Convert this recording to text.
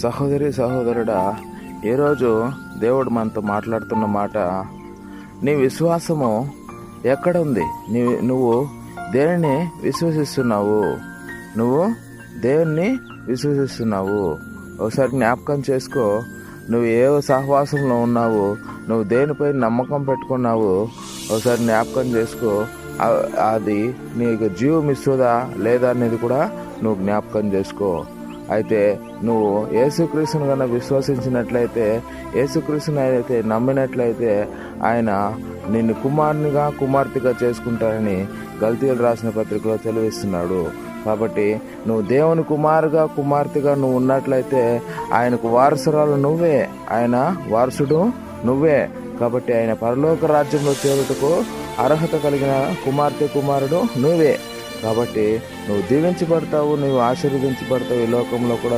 సహోదరి సహోదరుడా, ఈరోజు దేవుడు మనతో మాట్లాడుతున్న మాట, నీ విశ్వాసము ఎక్కడ ఉంది? నువ్వు దేనిని విశ్వసిస్తున్నావు? నువ్వు దేవుణ్ణి విశ్వసిస్తున్నావు? ఒకసారి జ్ఞాపకం చేసుకో. నువ్వు ఏ సహవాసంలో ఉన్నావు, నువ్వు దేనిపై నమ్మకం పెట్టుకున్నావు, ఒకసారి జ్ఞాపకం చేసుకో. అది నీకు జీవం ఇస్తుందా లేదా అనేది కూడా నువ్వు జ్ఞాపకం చేసుకో. అయితే నువ్వు యేసుక్రీస్తుని కన్నా విశ్వసించినట్లయితే, యేసుక్రీస్తుని అయితే నమ్మినట్లయితే, ఆయన నిన్ను కుమారునిగా కుమార్తెగా చేసుకుంటానని గల్తీయులు రాసిన పత్రికలో తెలివిస్తున్నాడు. కాబట్టి నువ్వు దేవుని కుమార్తెగా నువ్వు ఉన్నట్లయితే ఆయనకు వారసురాలు నువ్వే, ఆయన వారసుడు నువ్వే. కాబట్టి ఆయన పరలోక రాజ్యంలో చేరుటకు అర్హత కలిగిన కుమారుడు నువ్వే. కాబట్టి నువ్వు దీవించబడతావు, నువ్వు ఆశీర్వదించబడతావు. ఈ లోకంలో కూడా